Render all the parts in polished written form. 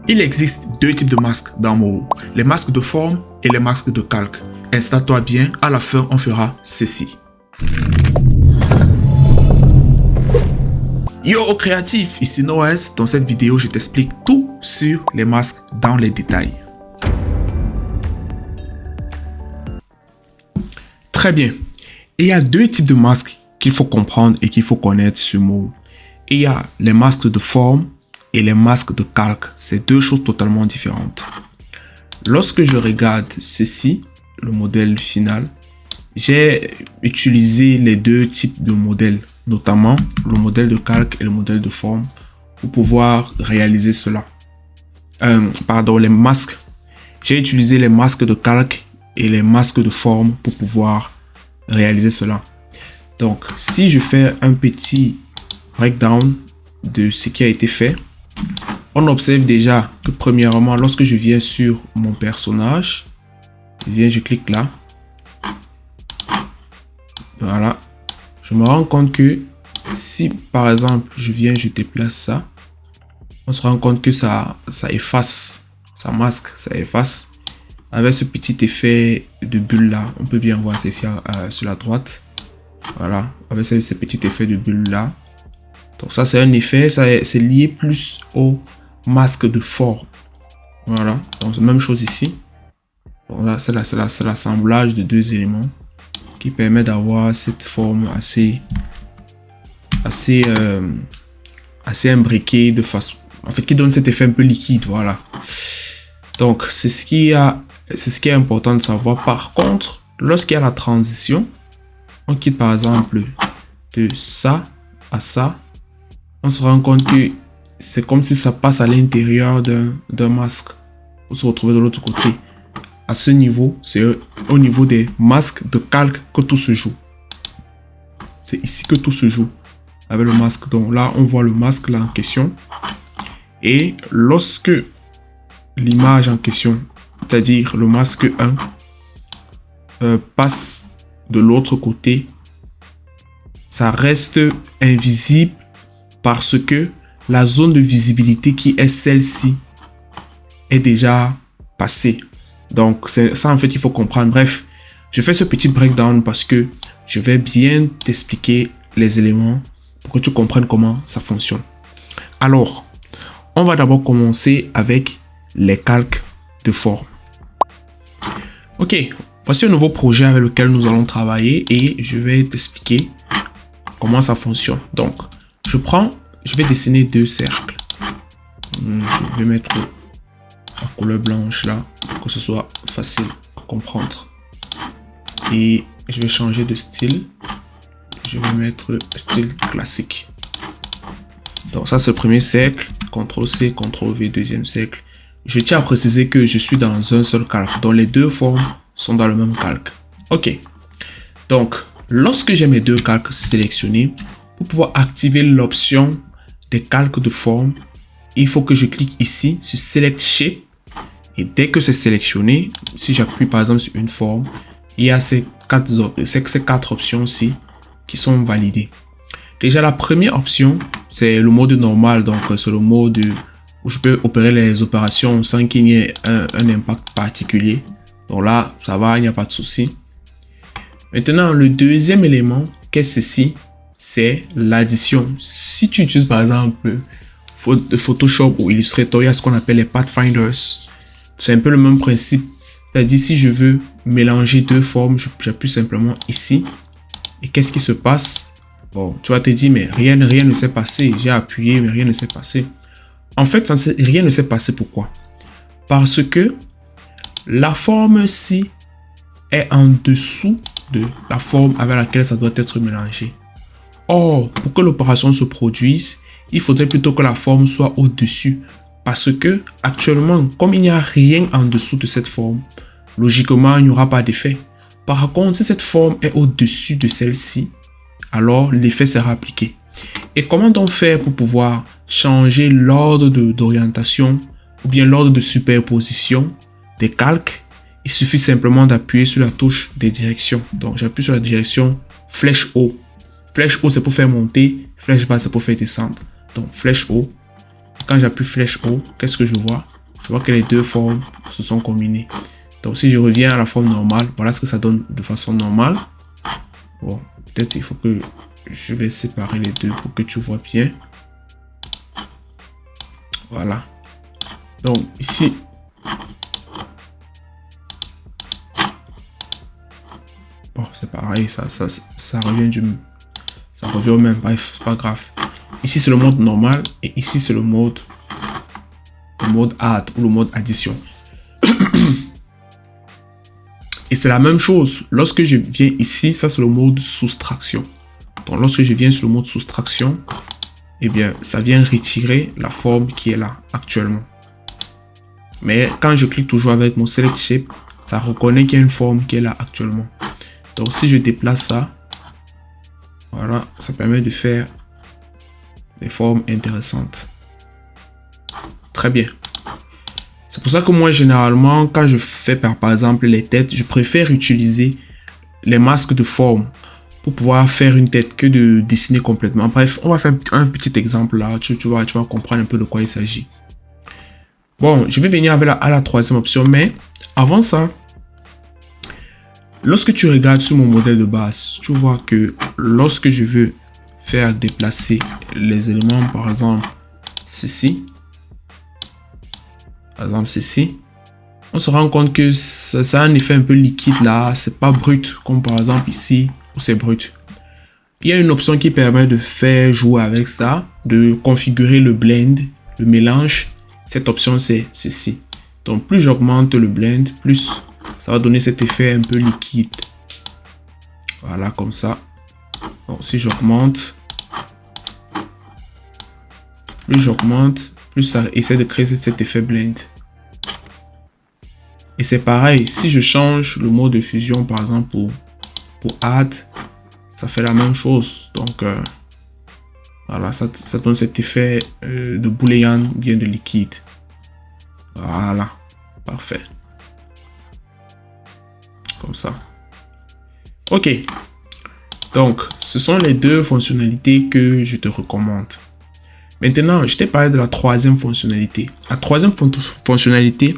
Il existe deux types de masques dans Moho, les masques de forme et les masques de calque. Installe-toi bien, à la fin on fera ceci. Yo créatif, ici Noès. Dans cette vidéo je t'explique tout sur les masques dans les détails. Très bien, il y a deux types de masques qu'il faut comprendre et qu'il faut connaître sur Moho. Il y a les masques de forme et les masques de calque. C'est deux choses totalement différentes. Lorsque je regarde ceci, le modèle final, j'ai utilisé les deux types de modèles, notamment le modèle de calque et le modèle de forme, pour pouvoir réaliser cela. Les masques. J'ai utilisé les masques de calque et les masques de forme pour pouvoir réaliser cela. Donc, si je fais un petit breakdown de ce qui a été fait, on observe déjà que premièrement, lorsque je viens sur mon personnage, je clique là. Voilà. Je me rends compte que si par exemple, je déplace ça, on se rend compte que ça efface, ça masque, ça efface. Avec ce petit effet de bulle là, on peut bien voir, c'est ici sur la droite. Voilà, avec ce petit effet de bulle là. Donc ça c'est un effet, c'est lié plus au masque de forme. Voilà, donc même chose ici. Donc là c'est l'assemblage de deux éléments qui permet d'avoir cette forme assez imbriquée de façon, en fait, qui donne cet effet un peu liquide. Voilà. Donc c'est ce qui est important de savoir. Par contre, lorsqu'il y a la transition, on quitte par exemple de ça à ça, on se rend compte que c'est comme si ça passe à l'intérieur d'un masque pour se retrouver de l'autre côté. À ce niveau, c'est au niveau des masques de calque que tout se joue. C'est ici que tout se joue avec le masque. Donc là, on voit le masque là en question. Et lorsque l'image en question, c'est-à-dire le masque 1, passe de l'autre côté, ça reste invisible parce que la zone de visibilité qui est celle-ci est déjà passée. Donc c'est ça en fait il faut comprendre. Bref, je fais ce petit breakdown parce que je vais bien t'expliquer les éléments pour que tu comprennes comment ça fonctionne. Alors, on va d'abord commencer avec les calques de forme. Ok, voici un nouveau projet avec lequel nous allons travailler et je vais t'expliquer comment ça fonctionne. Donc, je vais dessiner deux cercles. Je vais mettre la couleur blanche là, pour que ce soit facile à comprendre. Et je vais changer de style. Je vais mettre style classique. Donc ça c'est le premier cercle. CTRL-C, CTRL-V, deuxième cercle. Je tiens à préciser que je suis dans un seul calque. Donc les deux formes sont dans le même calque. Ok. Donc, lorsque j'ai mes deux calques sélectionnés, pour pouvoir activer l'option des calques de forme, il faut que je clique ici sur Select Shape. Et dès que c'est sélectionné, si j'appuie par exemple sur une forme, il y a ces quatre options-ci qui sont validées. Déjà, la première option, c'est le mode normal. Donc, c'est le mode où je peux opérer les opérations sans qu'il y ait un impact particulier. Donc là, ça va, il n'y a pas de souci. Maintenant, le deuxième élément, qu'est-ce ceci? C'est l'addition. Si tu utilises par exemple Photoshop ou Illustrator, il y a ce qu'on appelle les Pathfinders. C'est un peu le même principe. C'est-à-dire, si je veux mélanger deux formes, j'appuie simplement ici. Et qu'est-ce qui se passe? Bon, tu vas te dire, mais rien ne s'est passé. J'ai appuyé, mais rien ne s'est passé. En fait, rien ne s'est passé. Pourquoi? Parce que la forme-ci est en dessous de la forme avec laquelle ça doit être mélangé. Or, pour que l'opération se produise, il faudrait plutôt que la forme soit au-dessus. Parce que actuellement, comme il n'y a rien en dessous de cette forme, logiquement, il n'y aura pas d'effet. Par contre, si cette forme est au-dessus de celle-ci, alors l'effet sera appliqué. Et comment donc faire pour pouvoir changer l'ordre d'orientation ou bien l'ordre de superposition des calques? Il suffit simplement d'appuyer sur la touche des directions. Donc, j'appuie sur la direction flèche haut. Flèche haut, c'est pour faire monter. Flèche bas, c'est pour faire descendre. Donc, flèche haut. Quand j'appuie flèche haut, qu'est-ce que je vois? Tu vois que les deux formes se sont combinées. Donc si je reviens à la forme normale, voilà ce que ça donne de façon normale. Bon, peut-être il faut que je vais séparer les deux pour que tu vois bien. Voilà. Donc ici, bon, c'est pareil, ça revient au même, bref, c'est pas grave. Ici, c'est le mode normal et ici, c'est le mode add ou le mode addition. Et c'est la même chose. Lorsque je viens ici, ça, c'est le mode soustraction. Donc, lorsque je viens sur le mode soustraction, eh bien, ça vient retirer la forme qui est là actuellement. Mais quand je clique toujours avec mon Select Shape, ça reconnaît qu'il y a une forme qui est là actuellement. Donc, si je déplace ça, voilà, ça permet de faire des formes intéressantes. Très bien. C'est pour ça que moi, généralement, quand je fais par exemple les têtes, je préfère utiliser les masques de forme pour pouvoir faire une tête que de dessiner complètement. Bref, on va faire un petit exemple là. Tu vas comprendre un peu de quoi il s'agit. Bon, je vais venir à la troisième option, mais avant ça, lorsque tu regardes sur mon modèle de base, tu vois que lorsque je veux faire déplacer les éléments, par exemple, ceci, on se rend compte que ça a un effet un peu liquide là, c'est pas brut, comme par exemple ici, où c'est brut. Il y a une option qui permet de faire jouer avec ça, de configurer le blend, le mélange. Cette option, c'est ceci. Donc, plus j'augmente le blend, plus ça va donner cet effet un peu liquide. Voilà, comme ça. Donc, si j'augmente, plus ça essaie de créer cet effet blend. Et c'est pareil, si je change le mode de fusion, par exemple, pour add, ça fait la même chose. Donc, voilà, ça donne cet effet de booléen, bien de liquide. Voilà, parfait. Comme ça. Ok. Donc, ce sont les deux fonctionnalités que je te recommande. Maintenant, je t'ai parlé de la troisième fonctionnalité. La troisième fonctionnalité,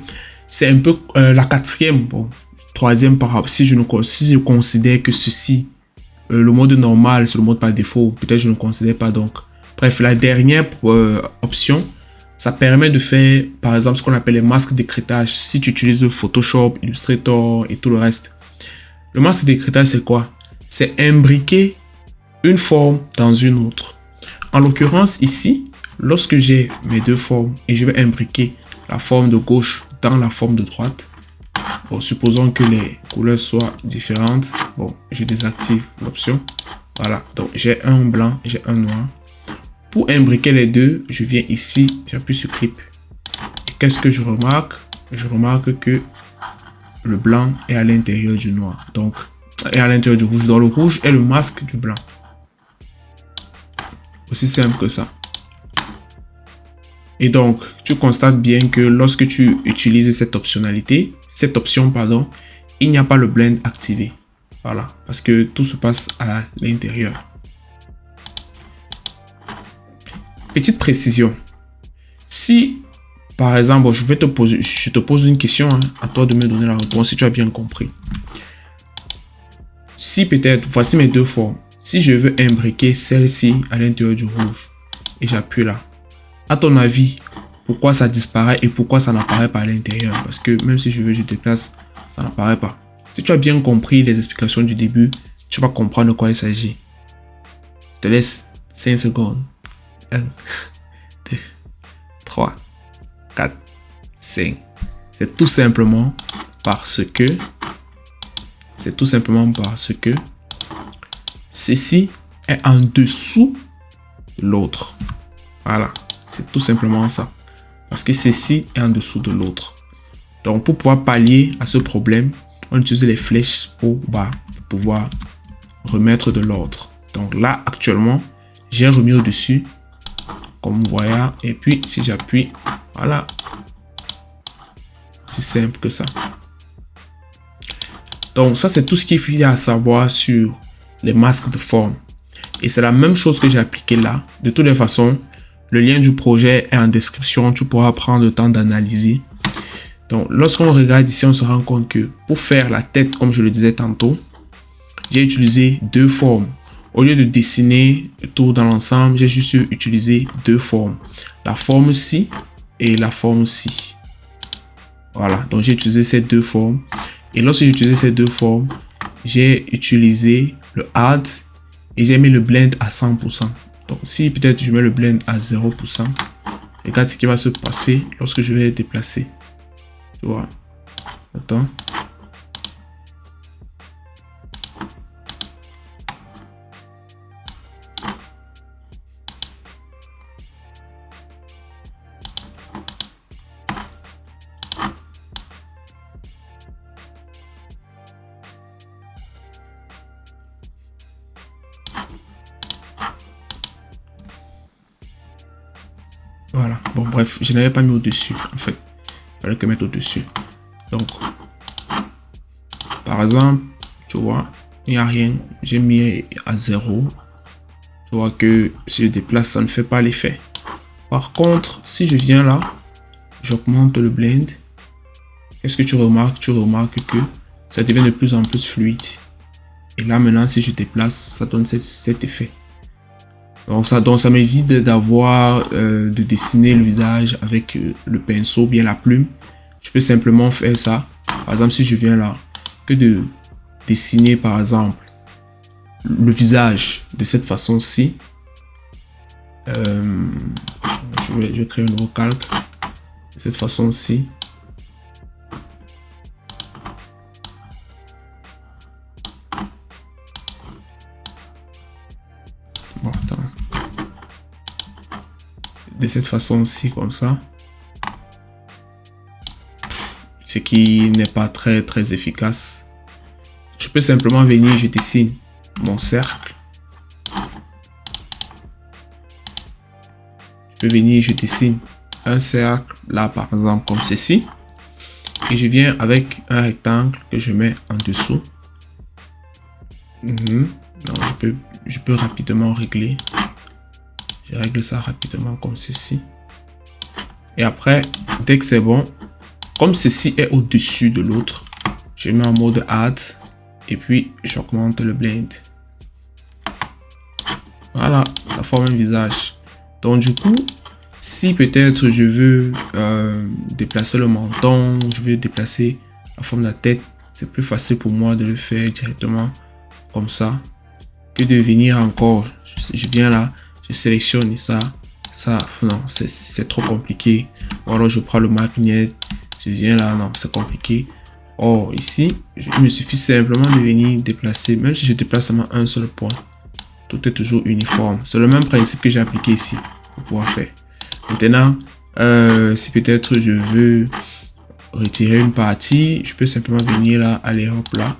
c'est un peu la quatrième. Bon, troisième si je considère que ceci, le mode normal, c'est le mode par défaut, peut-être je ne considère pas donc. Bref, la dernière option, ça permet de faire, par exemple, ce qu'on appelle les masques d'écrêtage. Si tu utilises Photoshop, Illustrator et tout le reste. Le masque d'écrêtage, c'est quoi? C'est imbriquer une forme dans une autre. En l'occurrence, ici, lorsque j'ai mes deux formes et je vais imbriquer la forme de gauche dans la forme de droite, bon, supposons que les couleurs soient différentes, bon, je désactive l'option. Voilà, donc j'ai un blanc et j'ai un noir. Pour imbriquer les deux, je viens ici, j'appuie sur Clip. Et qu'est-ce que je remarque? Je remarque que le blanc est à l'intérieur du noir, donc, et à l'intérieur du rouge. Donc le rouge est le masque du blanc. Aussi simple que ça. Et donc, tu constates bien que lorsque tu utilises cette option, pardon, il n'y a pas le blend activé. Voilà, parce que tout se passe à l'intérieur. Petite précision. Si, par exemple, je te pose une question, hein, à toi de me donner la réponse si tu as bien compris. Si peut-être, voici mes deux formes. Si je veux imbriquer celle-ci à l'intérieur du rouge et j'appuie là, à ton avis, pourquoi ça disparaît et pourquoi ça n'apparaît pas à l'intérieur? Parce que même si je veux, je déplace, ça n'apparaît pas. Si tu as bien compris les explications du début, tu vas comprendre de quoi il s'agit. Je te laisse 5 secondes. 1, 2, 3, 4, 5. C'est tout simplement parce que ceci est en dessous de l'autre. Voilà, c'est tout simplement ça. Parce que ceci est en dessous de l'autre. Donc, pour pouvoir pallier à ce problème, on utilise les flèches au bas pour pouvoir remettre de l'ordre. Donc là, actuellement, j'ai remis au-dessus, comme vous voyez. Et puis, si j'appuie, voilà. C'est simple que ça. Donc, ça, c'est tout ce qu'il faut à savoir sur les masques de forme. Et c'est la même chose que j'ai appliqué là. De toutes les façons, le lien du projet est en description. Tu pourras prendre le temps d'analyser Donc, lorsqu'on regarde ici, on se rend compte que pour faire la tête, comme je le disais tantôt, j'ai utilisé deux formes. Au lieu de dessiner tout dans l'ensemble, j'ai juste utilisé deux formes. La forme ci et la forme ci. Voilà, donc j'ai utilisé ces deux formes. Et lorsque j'ai utilisé ces deux formes, j'ai utilisé le add et j'ai mis le blend à 100%. Donc si peut-être je mets le blend à 0%, regarde ce qui va se passer lorsque je vais déplacer. Tu vois. Attends. Voilà. Bon, bref, je n'avais pas mis au-dessus, en fait. Il fallait que mettre au-dessus. Donc, par exemple, tu vois, il n'y a rien. J'ai mis à 0. Tu vois que si je déplace, ça ne fait pas l'effet. Par contre, si je viens là, j'augmente le blend. Qu'est-ce que tu remarques? Tu remarques que ça devient de plus en plus fluide. Et là, maintenant, si je déplace, ça donne cet effet. Donc ça m'évite d'avoir, de dessiner le visage avec le pinceau, bien la plume. Je peux simplement faire ça. Par exemple, si je viens là, que de dessiner, par exemple, le visage de cette façon-ci. Je vais créer un nouveau calque de cette façon-ci. Bon, attends. De cette façon-ci, comme ça. Ce qui n'est pas très efficace. Je peux simplement venir, je dessine mon cercle. Je peux venir, je dessine un cercle, là par exemple comme ceci. Et je viens avec un rectangle que je mets en dessous. Donc je peux rapidement régler. Je règle ça rapidement comme ceci. Et après, dès que c'est bon, comme ceci est au-dessus de l'autre, je mets en mode add et puis j'augmente le blend. Voilà, ça forme un visage. Donc du coup, si peut-être je veux déplacer le menton, je veux déplacer la forme de la tête, c'est plus facile pour moi de le faire directement comme ça que de venir encore. Je viens là, je sélectionne ça. Non, c'est trop compliqué. Ou alors je prends le magnet, je viens là, non, c'est compliqué. Or ici, il me suffit simplement de venir déplacer, même si je déplace seulement un seul point. Tout est toujours uniforme. C'est le même principe que j'ai appliqué ici pour pouvoir faire. Maintenant, si peut-être je veux retirer une partie, je peux simplement venir là, aller hop là.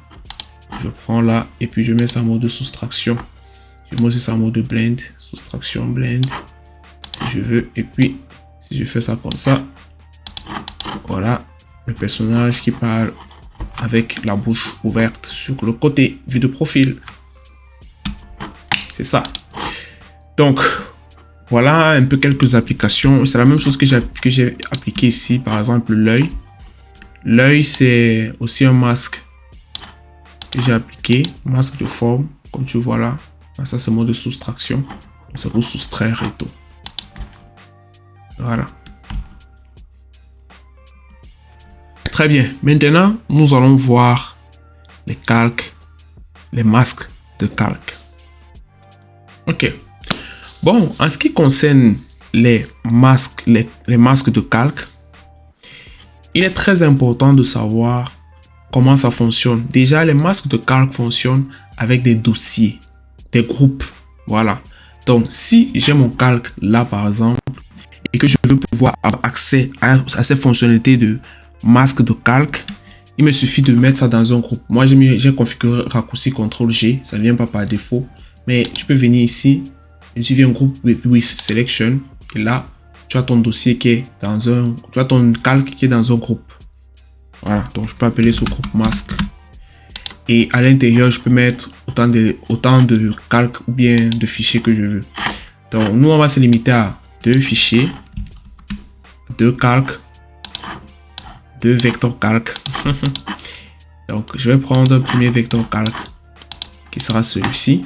Je prends là et puis je mets ça en mode soustraction. Je mets ça en mode blend, soustraction, blend. Si je veux, et puis si je fais ça comme ça, voilà le personnage qui parle avec la bouche ouverte sur le côté, vue de profil. C'est ça. Donc, voilà un peu quelques applications. C'est la même chose que j'ai appliqué ici, par exemple l'œil. L'œil, c'est aussi un masque que j'ai appliqué, masque de forme, comme tu vois là. Ça, c'est mode de soustraction. Ça vous soustraire et tout. Voilà. Très bien. Maintenant, nous allons voir les calques, les masques de calque. Ok. Bon, en ce qui concerne les masques de calque, il est très important de savoir comment ça fonctionne. Déjà, les masques de calque fonctionnent avec des dossiers, des groupes. Voilà. Donc, si j'ai mon calque là, par exemple, et que je veux pouvoir avoir accès à ces fonctionnalités de masque de calque, il me suffit de mettre ça dans un groupe. Moi, j'ai configuré raccourci CTRL-G, ça ne vient pas par défaut. Mais tu peux venir ici, et tu viens groupe with selection, et là, tu as ton dossier qui est dans un, tu as ton calque qui est dans un groupe. Voilà, donc je peux appeler ce groupe masque. Et à l'intérieur, je peux mettre autant de calques ou bien de fichiers que je veux. Donc, nous, on va se limiter à 2 fichiers, 2 calques, 2 vecteurs calque. Donc, je vais prendre un premier vecteur calque qui sera celui-ci.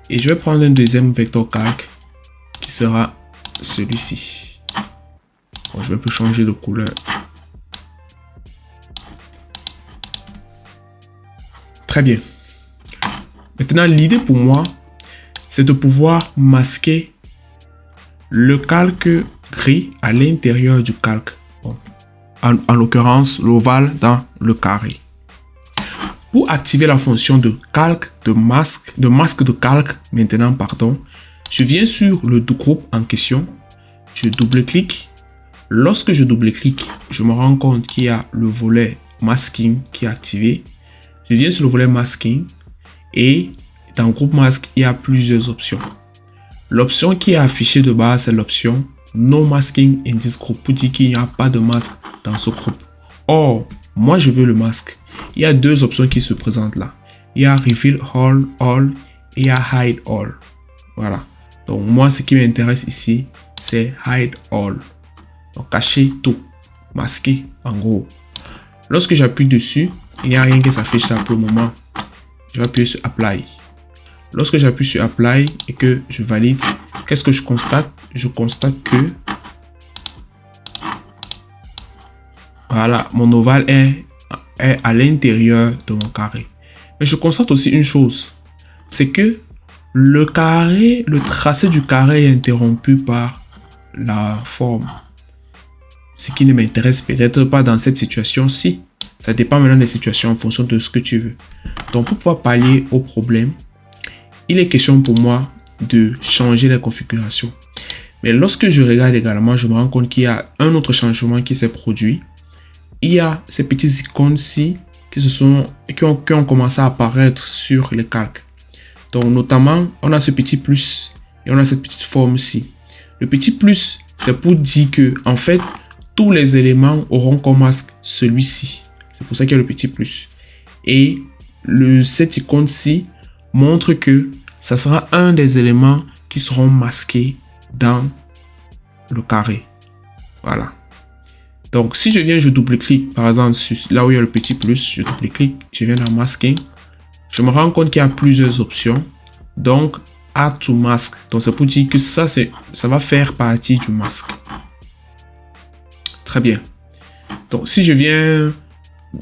Et je vais prendre un deuxième vecteur calque qui sera celui-ci. Bon, je vais plus changer de couleur. Très bien. Maintenant, l'idée pour moi, c'est de pouvoir masquer le calque gris à l'intérieur du calque. Bon. En l'occurrence, l'ovale dans le carré. Pour activer la fonction de calque, de masque de calque, maintenant, pardon, je viens sur le groupe en question, je double-clique. Lorsque je double-clique, je me rends compte qu'il y a le volet masking qui est activé. Je viens sur le volet masking et dans le groupe masque, il y a plusieurs options. L'option qui est affichée de base, c'est l'option No Masking in this group pour dire qu'il n'y a pas de masque dans ce groupe. Or, moi je veux le masque. Il y a deux options qui se présentent là. Il y a Reveal All et il y a Hide All. Voilà. Donc moi ce qui m'intéresse ici, c'est Hide All. Donc cacher tout. Masquer en gros. Lorsque j'appuie dessus, il n'y a rien qui s'affiche là pour le moment. Je vais appuyer sur Apply. Lorsque j'appuie sur Apply et que je valide, qu'est-ce que je constate? Je constate que voilà, mon ovale est à l'intérieur de mon carré. Mais je constate aussi une chose, c'est que le tracé du carré est interrompu par la forme. Ce qui ne m'intéresse peut-être pas dans cette situation-ci. Ça dépend maintenant des situations en fonction de ce que tu veux. Donc pour pouvoir pallier au problème, il est question pour moi de changer la configuration. Mais lorsque je regarde également, je me rends compte qu'il y a un autre changement qui s'est produit. Il y a ces petites icônes-ci qui ont commencé à apparaître sur les calques. Donc notamment, on a ce petit plus et on a cette petite forme-ci. Le petit plus, c'est pour dire que en fait, tous les éléments auront comme masque celui-ci. C'est pour ça qu'il y a le petit plus. Et cette icône-ci montre que ça sera un des éléments qui seront masqués dans le carré. Voilà. Donc, si je viens, je double-clique, par exemple, là où il y a le petit plus, je double-clique, je viens dans Masking. Je me rends compte qu'il y a plusieurs options. Donc, Add to Mask. Donc, c'est pour dire que ça va faire partie du masque. Très bien. Donc, si je viens,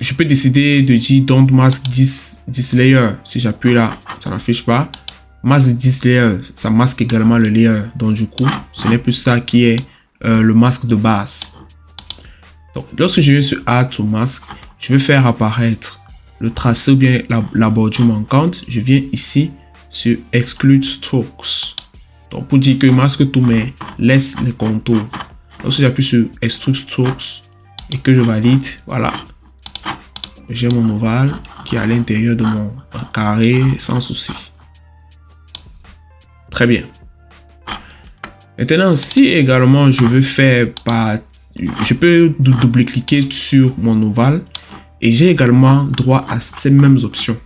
je peux décider de dire Don't Mask this layer. Si j'appuie là, ça n'affiche pas. Mask this layer, ça masque également le layer. Donc, du coup, ce n'est plus ça qui est le masque de base. Donc, lorsque je viens sur Add to Mask, je vais faire apparaître le tracé ou bien la bordure manquante. Je viens ici sur Exclude Strokes. Donc, pour dire que masque tout, mais laisse les contours. Lorsque j'appuie sur Exclude Strokes et que je valide, voilà. J'ai mon ovale qui est à l'intérieur de mon carré sans souci. Très bien. Maintenant, si également je veux faire je peux double-cliquer sur mon ovale et j'ai également droit à ces mêmes options.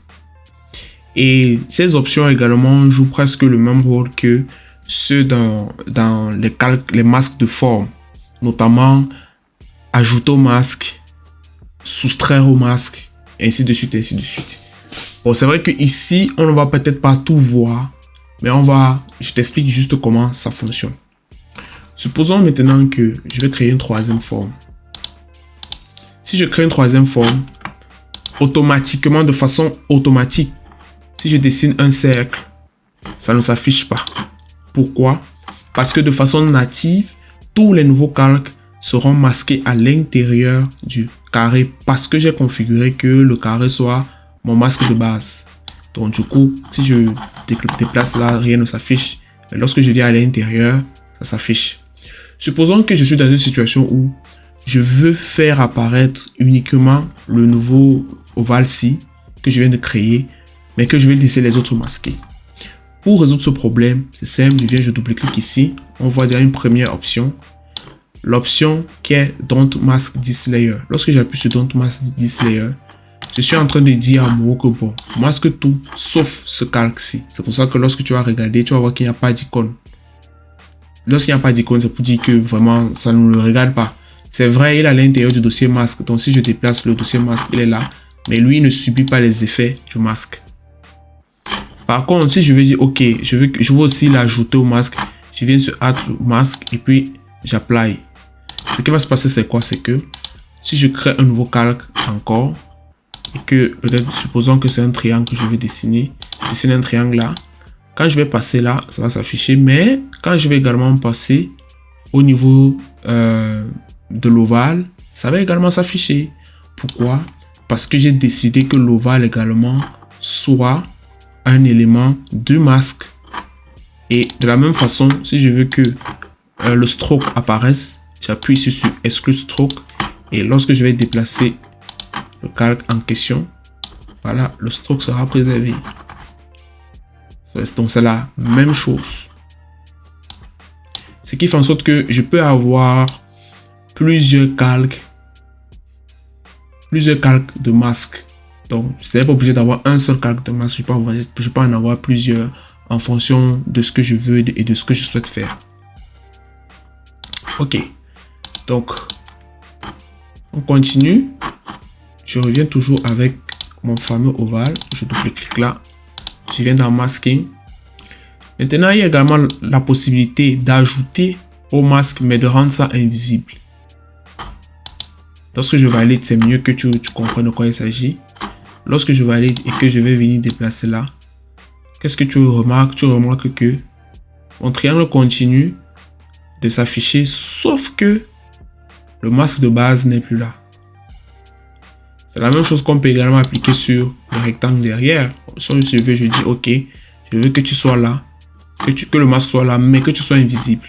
Et ces options également jouent presque le même rôle que ceux dans les masques de forme, notamment ajouter au masque, soustraire au masque, ainsi de suite, ainsi de suite. Bon, c'est vrai que ici, on ne va peut-être pas tout voir, mais je t'explique juste comment ça fonctionne. Supposons maintenant que je vais créer une troisième forme. Si je crée une troisième forme, automatiquement, de façon automatique, si je dessine un cercle, ça ne s'affiche pas. Pourquoi? Parce que de façon native, tous les nouveaux calques seront masqués à l'intérieur du carré parce que j'ai configuré que le carré soit mon masque de base. Donc du coup, si je déplace là, rien ne s'affiche. Mais lorsque je viens à l'intérieur, ça s'affiche. Supposons que je suis dans une situation où je veux faire apparaître uniquement le nouveau ovale-ci que je viens de créer, mais que je vais laisser les autres masqués. Pour résoudre ce problème, c'est simple, je double-clique ici. On voit déjà une première option. L'option qui est Don't Mask this layer. Lorsque j'appuie sur Don't Mask this layer, je suis en train de dire à Moho que bon, masque tout sauf ce calque-ci. C'est pour ça que lorsque tu vas regarder, tu vas voir qu'il n'y a pas d'icône. Lorsqu'il n'y a pas d'icône, c'est pour dire que vraiment, ça ne le regarde pas. C'est vrai, il est à l'intérieur du dossier masque. Donc, si je déplace le dossier masque, il est là. Mais lui, il ne subit pas les effets du masque. Par contre, si je veux dire, ok, je veux aussi l'ajouter au masque, je viens sur Add to Mask et puis j'apply. Ce qui va se passer, c'est quoi? C'est que si je crée un nouveau calque encore, et que peut-être, supposons que c'est un triangle que je vais dessiner un triangle là. Quand je vais passer là, ça va s'afficher. Mais quand je vais également passer au niveau de l'ovale, ça va également s'afficher. Pourquoi? Parce que j'ai décidé que l'ovale également soit un élément de masque. Et de la même façon, si je veux que le stroke apparaisse, j'appuie ici sur Exclude Stroke. Et lorsque je vais déplacer le calque en question, voilà, le stroke sera préservé. Donc c'est la même chose. Ce qui fait en sorte que je peux avoir plusieurs calques de masque. Donc je n'ai pas obligé d'avoir un seul calque de masque. Je peux en avoir plusieurs en fonction de ce que je veux et de ce que je souhaite faire. Ok. Donc on continue. Je reviens toujours avec mon fameux ovale. Je double-clique là. Je viens dans Masking. Maintenant, il y a également la possibilité d'ajouter au masque, mais de rendre ça invisible. Lorsque je valide, c'est mieux que tu comprennes de quoi il s'agit. Lorsque je valide et que je vais venir déplacer là, qu'est-ce que tu remarques? Tu remarques que mon triangle continue de s'afficher, sauf que le masque de base n'est plus là. C'est la même chose qu'on peut également appliquer sur le rectangle derrière. Si je veux, je dis ok, je veux que tu sois là, que le masque soit là, mais que tu sois invisible.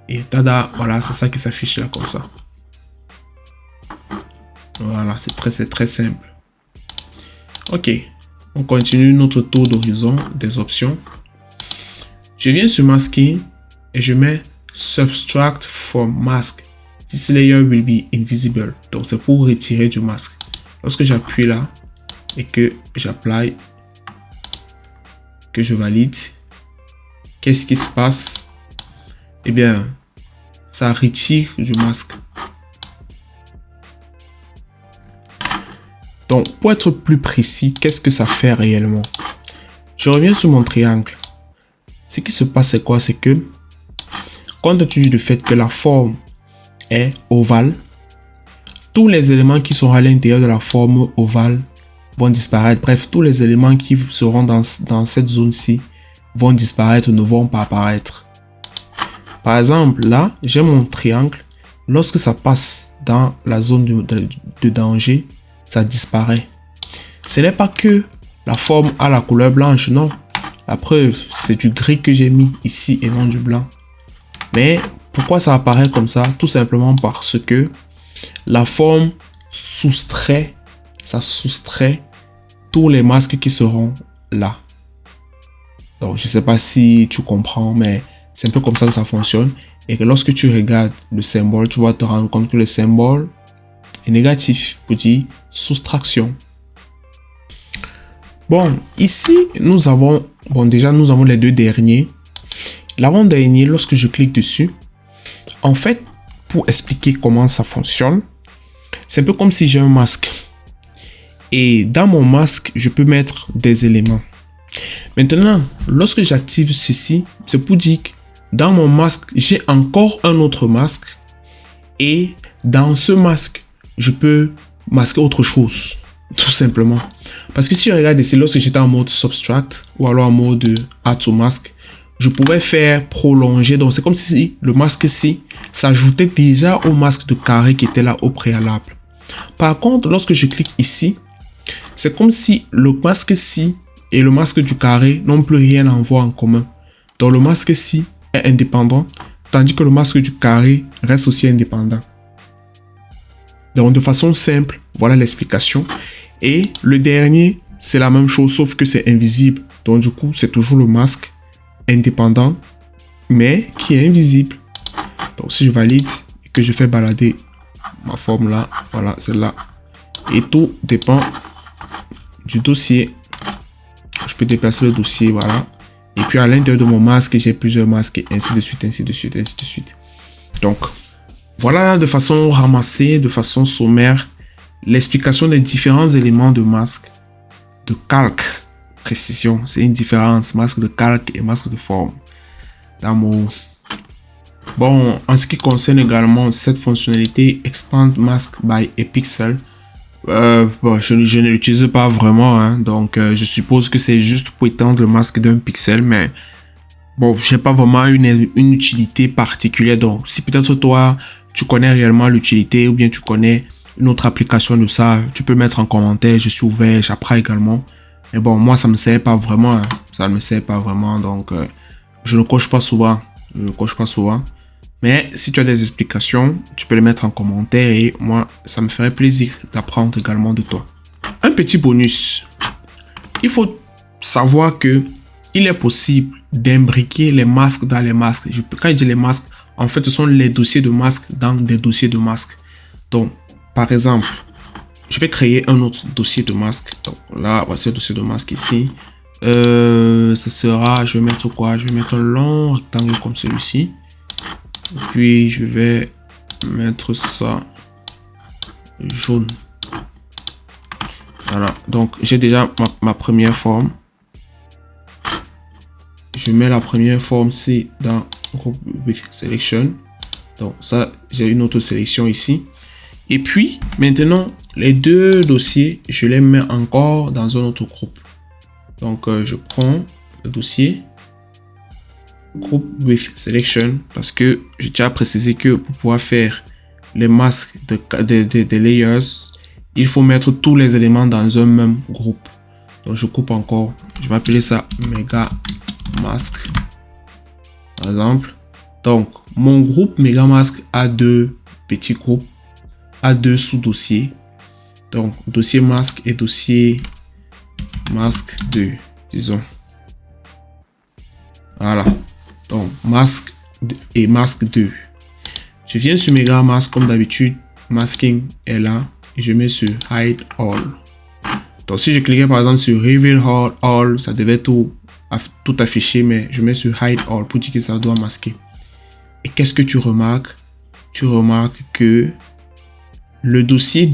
Et tada, voilà, c'est ça qui s'affiche là comme ça. Voilà, c'est très simple. Ok, on continue notre tour d'horizon des options. Je viens sur Masking et je mets Subtract from Mask. This layer will be invisible. Donc c'est pour retirer du masque. Lorsque j'appuie là et que j'apply, que je valide, qu'est-ce qui se passe? Eh bien, ça retire du masque. Donc, pour être plus précis, qu'est-ce que ça fait réellement? Je reviens sur mon triangle. Ce qui se passe, c'est quoi? C'est que, compte tenu du fait que la forme est ovale, tous les éléments qui seront à l'intérieur de la forme ovale vont disparaître. Bref, tous les éléments qui seront dans cette zone-ci vont disparaître, ne vont pas apparaître. Par exemple, là, j'ai mon triangle. Lorsque ça passe dans la zone de danger, ça disparaît. Ce n'est pas que la forme a la couleur blanche, non. La preuve, c'est du gris que j'ai mis ici et non du blanc. Mais pourquoi ça apparaît comme ça? Tout simplement parce que la forme soustrait tous les masques qui seront là. Donc, je ne sais pas si tu comprends, mais c'est un peu comme ça que ça fonctionne. Et que lorsque tu regardes le symbole, tu vas te rendre compte que le symbole est négatif pour dire soustraction. Bon, ici, nous avons les deux derniers. L'avant-dernier, lorsque je clique dessus, en fait, pour expliquer comment ça fonctionne, c'est un peu comme si j'ai un masque. Et dans mon masque, je peux mettre des éléments. Maintenant, lorsque j'active ceci, c'est pour dire que dans mon masque, j'ai encore un autre masque. Et dans ce masque, je peux masquer autre chose. Tout simplement. Parce que si je regarde ici, lorsque j'étais en mode Subtract ou alors en mode Add to Mask, je pouvais faire prolonger. Donc, c'est comme si le masque-ci s'ajoutait déjà au masque de carré qui était là au préalable. Par contre, lorsque je clique ici, c'est comme si le masque-ci et le masque du carré n'ont plus rien à voir en commun. Donc, le masque-ci est indépendant, tandis que le masque du carré reste aussi indépendant. Donc, de façon simple, voilà l'explication. Et le dernier, c'est la même chose, sauf que c'est invisible. Donc, du coup, c'est toujours le masque indépendant, mais qui est invisible. Donc, si je valide et que je fais balader ma forme là, voilà, celle-là. Et tout dépend du dossier. Je peux déplacer le dossier, voilà. Et puis, à l'intérieur de mon masque, j'ai plusieurs masques, et ainsi de suite, ainsi de suite, ainsi de suite. Donc, Voilà de façon ramassée, de façon sommaire, l'explication des différents éléments de masque, de calque. Précision, c'est une différence, masque de calque et masque de forme. Bon, en ce qui concerne également cette fonctionnalité Expand Mask by a Pixel, bon, je ne l'utilise pas vraiment, hein, donc je suppose que c'est juste pour étendre le masque d'un pixel, mais bon, j'ai pas vraiment une utilité particulière. Donc, si peut-être toi, tu connais réellement l'utilité ou bien tu connais une autre application de ça, tu peux mettre en commentaire, je suis ouvert, j'apprends également. Mais bon, moi, ça me sert pas vraiment, hein, ça ne me sert pas vraiment, donc je ne coche pas souvent, Mais si tu as des explications, tu peux les mettre en commentaire et moi, ça me ferait plaisir d'apprendre également de toi. Un petit bonus. Il faut savoir que il est possible d'imbriquer les masques dans les masques. Quand je dis les masques, en fait, ce sont les dossiers de masques dans des dossiers de masques. Donc, par exemple, je vais créer un autre dossier de masque. Donc là, voici le dossier de masque ici. Ça sera, je vais mettre quoi? Je vais mettre un long rectangle comme celui-ci. Puis je vais mettre ça jaune. Voilà, donc j'ai déjà ma première forme. Je mets la première forme ici dans Group with Selection. Donc ça, j'ai une autre sélection ici. Et puis maintenant, les deux dossiers, je les mets encore dans un autre groupe. Donc je prends le dossier Group with Selection parce que j'ai déjà précisé que pour pouvoir faire les masques des layers, il faut mettre tous les éléments dans un même groupe. Donc je coupe encore, je vais appeler ça Mega Mask par exemple. Donc mon groupe Mega Mask a deux petits groupes, a deux sous-dossiers. Donc dossier masque et dossier masque 2, disons. Voilà. Donc, masque et masque 2. Je viens sur Mega Mask comme d'habitude. Masking est là. Et je mets sur Hide All. Donc, si je cliquais par exemple sur Reveal All, ça devait tout afficher. Mais je mets sur Hide All pour dire que ça doit masquer. Et qu'est-ce que tu remarques? Tu remarques que le dossier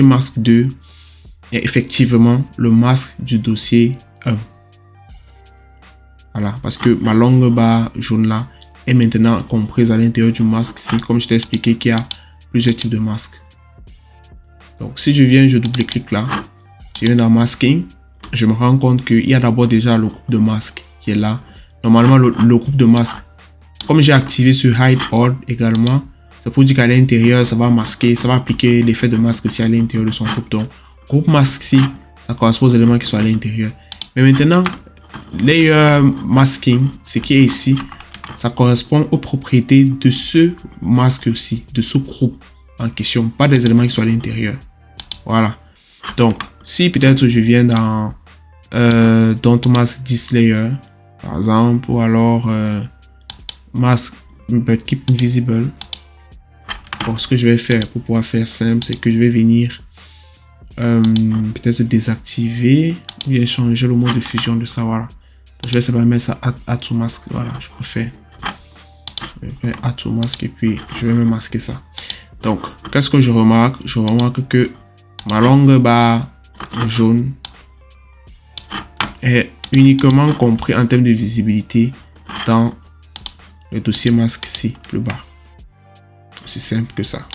masque 2 est effectivement le masque du dossier 1. Voilà, parce que ma longue barre jaune là est maintenant comprise à l'intérieur du masque ici, comme je t'ai expliqué qu'il y a plusieurs types de masques. Donc si je viens, je double-clique là, je viens dans Masking, je me rends compte qu'il y a d'abord déjà le groupe de masques qui est là. Normalement, le groupe de masques, comme j'ai activé sur Hide All également, ça pour dire qu'à l'intérieur, ça va masquer, ça va appliquer l'effet de masque aussi à l'intérieur de son groupe. Donc, groupe masque ici, ça correspond aux éléments qui sont à l'intérieur. Mais maintenant, Layer Masking, ce qui est ici, ça correspond aux propriétés de ce masque aussi, de ce groupe en question, pas des éléments qui sont à l'intérieur. Voilà. Donc, si peut-être je viens dans Don't Mask This Layer, par exemple, ou alors Mask But Keep Invisible. Bon, ce que je vais faire pour pouvoir faire simple, c'est que je vais venir peut-être désactiver ou bien changer le mode de fusion de ça. Voilà. Donc, je vais simplement mettre ça Add to Mask. Voilà, je préfère. Je vais mettre Add to Mask et puis je vais me masquer ça. Donc, qu'est-ce que je remarque? Je remarque que ma longue barre jaune est uniquement compris en termes de visibilité dans le dossier masque ici, plus bas. C'est simple que ça.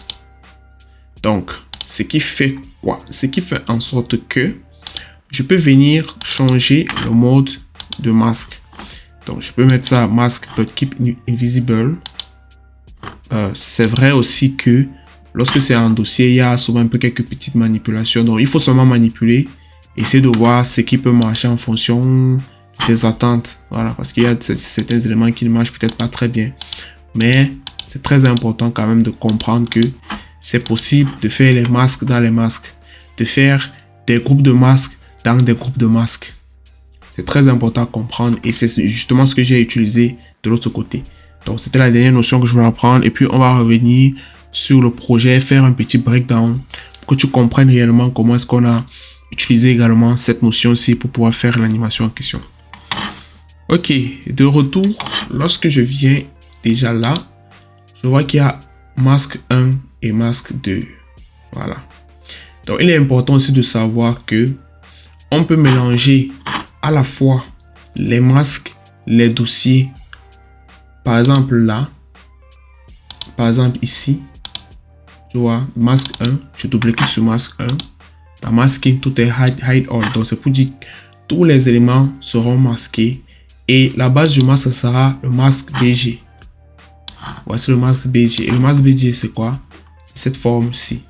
Donc, ce qui fait quoi? Ce qui fait en sorte que je peux venir changer le mode de masque. Donc, je peux mettre ça Mask But Keep Invisible. C'est vrai aussi que lorsque c'est un dossier, il y a souvent un peu quelques petites manipulations. Donc, il faut seulement manipuler, essayer de voir ce qui peut marcher en fonction des attentes. Voilà, parce qu'il y a certains éléments qui ne marchent peut-être pas très bien. Mais c'est très important quand même de comprendre que c'est possible de faire les masques dans les masques, de faire des groupes de masques dans des groupes de masques. C'est très important à comprendre et c'est justement ce que j'ai utilisé de l'autre côté. Donc, c'était la dernière notion que je voulais apprendre. Et puis, on va revenir sur le projet, faire un petit breakdown pour que tu comprennes réellement comment est-ce qu'on a utilisé également cette notion-ci pour pouvoir faire l'animation en question. Ok, de retour, lorsque je viens déjà là, je vois qu'il y a masque 1 et masque 2. Voilà. Donc, il est important aussi de savoir que on peut mélanger à la fois les masques, les dossiers. Par exemple, là. Par exemple, ici. Tu vois, masque 1. Je double-clique sur masque 1. La masking, tout est hide all. Donc, c'est pour dire que tous les éléments seront masqués. Et la base du masque sera le masque BG. Voici le masque BG. Et le masque BG, c'est quoi? C'est cette forme-ci.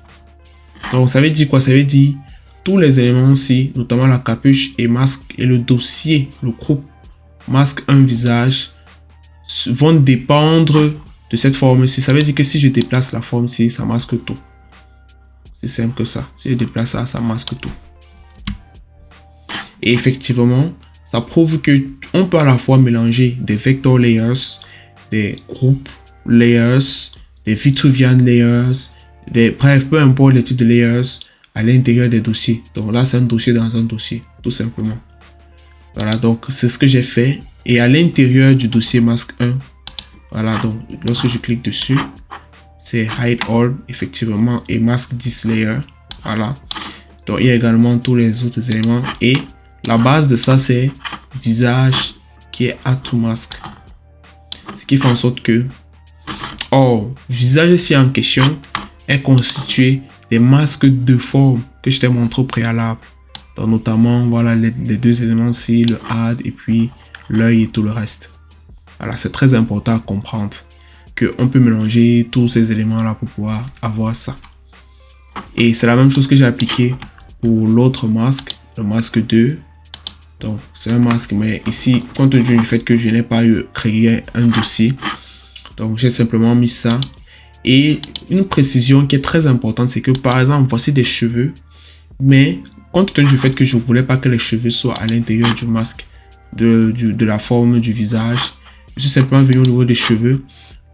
Donc, ça veut dire quoi? Ça veut dire tous les éléments-ci, notamment la capuche et masque et le dossier, le groupe masque un visage, vont dépendre de cette forme-ci. Ça veut dire que si je déplace la forme-ci, ça masque tout. C'est simple que ça. Si je déplace ça, ça masque tout. Et effectivement, ça prouve que on peut à la fois mélanger des vector layers, des groupes layers, des Vitruvian layers, bref, peu importe les types de layers à l'intérieur des dossiers. Donc là, c'est un dossier dans un dossier, tout simplement. Voilà, donc c'est ce que j'ai fait. Et à l'intérieur du dossier masque 1, voilà, donc lorsque je clique dessus, c'est hide all, effectivement, et masque 10 layer. Voilà. Donc il y a également tous les autres éléments. Et la base de ça, c'est visage qui est add to mask. Ce qui fait en sorte que, visage ici en question est constitué des masques de forme que je t'ai montré au préalable. Donc notamment, voilà, les deux éléments-ci, le add et puis l'œil et tout le reste. Voilà, c'est très important à comprendre qu'on peut mélanger tous ces éléments-là pour pouvoir avoir ça. Et c'est la même chose que j'ai appliqué pour l'autre masque, le masque 2. Donc, c'est un masque, mais ici, compte tenu du fait que je n'ai pas créé un dossier, donc j'ai simplement mis ça. Et une précision qui est très importante, c'est que par exemple, voici des cheveux, mais compte tenu du fait que je ne voulais pas que les cheveux soient à l'intérieur du masque, de la forme du visage, je suis simplement venu au niveau des cheveux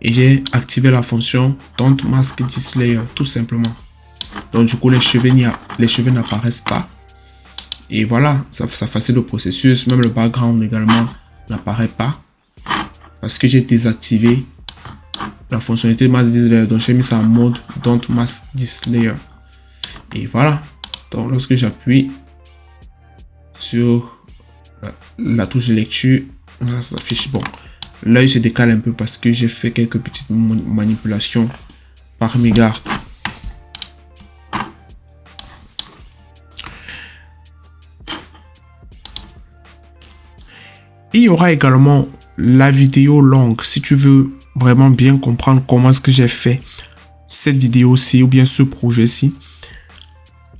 et j'ai activé la fonction Don't Mask This Layer, tout simplement. Donc du coup, les cheveux n'apparaissent pas. Et voilà, ça facilite le processus. Même le background également n'apparaît pas. Parce que j'ai désactivé la fonctionnalité Mask This Layer. Donc j'ai mis ça en mode Don't Mask This Layer. Et voilà. Donc lorsque j'appuie sur la touche de lecture, ça s'affiche. Bon, l'œil se décale un peu parce que j'ai fait quelques petites manipulations par mégarde. Il y aura également la vidéo longue si tu veux vraiment bien comprendre comment est-ce que j'ai fait cette vidéo-ci ou bien ce projet-ci.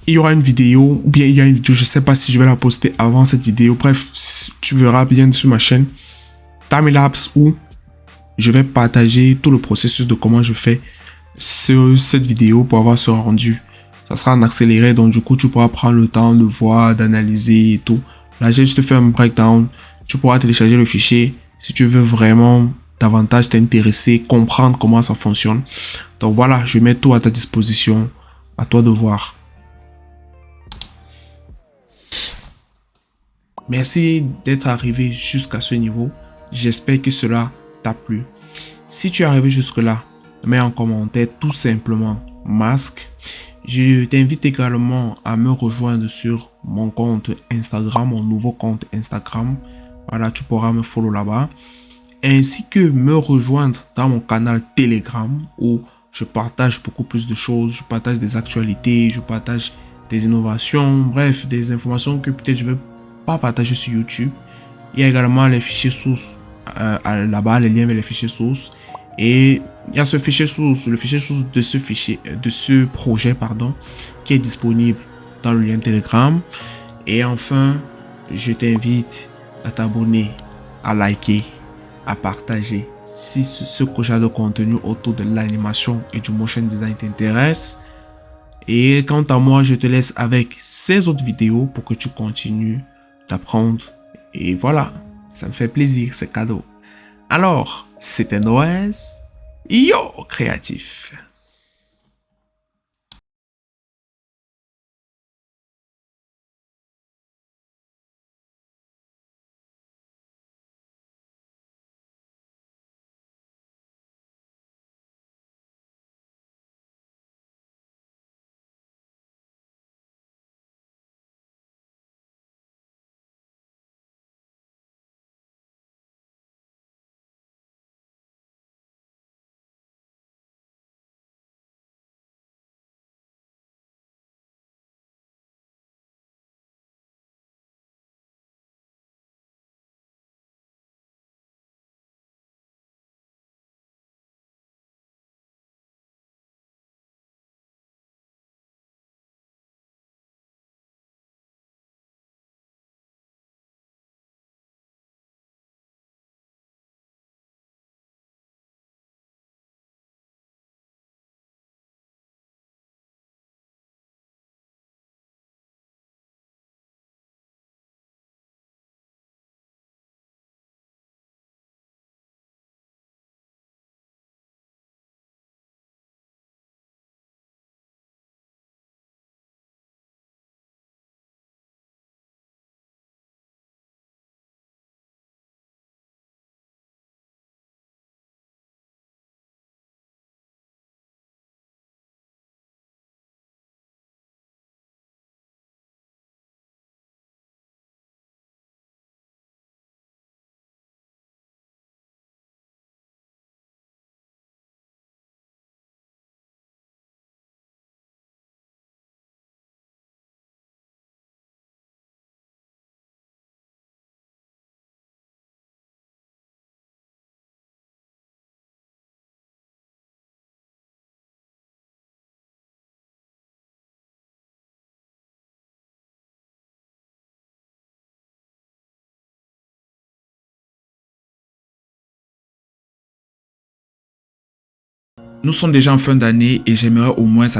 Il y aura une vidéo ou bien il y a une vidéo, je sais pas si je vais la poster avant cette vidéo. Bref, tu verras bien sur ma chaîne Timelapse où je vais partager tout le processus de comment je fais cette vidéo pour avoir ce rendu. Ça sera en accéléré, donc du coup tu pourras prendre le temps de voir, d'analyser et tout. Là j'ai juste fait un breakdown. Tu pourras télécharger le fichier si tu veux vraiment davantage t'intéresser, comprendre comment ça fonctionne. Donc voilà, je mets tout à ta disposition. À toi de voir. Merci d'être arrivé jusqu'à ce niveau. J'espère que cela t'a plu. Si tu es arrivé jusque-là, mets en commentaire tout simplement masque. Je t'invite également à me rejoindre sur mon compte Instagram, mon nouveau compte Instagram. Voilà, tu pourras me follow là-bas. Ainsi que me rejoindre dans mon canal Telegram où je partage beaucoup plus de choses. Je partage des actualités, je partage des innovations, bref, des informations que peut-être je ne vais pas partager sur YouTube. Il y a également les fichiers sources là-bas, les liens vers les fichiers sources. Et il y a ce fichier source, le fichier source de ce projet, pardon, qui est disponible dans le lien Telegram. Et enfin, je t'invite à t'abonner, à liker, à partager si ce genre de contenu autour de l'animation et du motion design t'intéresse. Et quant à moi, je te laisse avec ces autres vidéos pour que tu continues d'apprendre. Et voilà, ça me fait plaisir, c'est cadeau. Alors, c'était Noël. Yo, créatif. Nous sommes déjà en fin d'année et j'aimerais au moins atteindre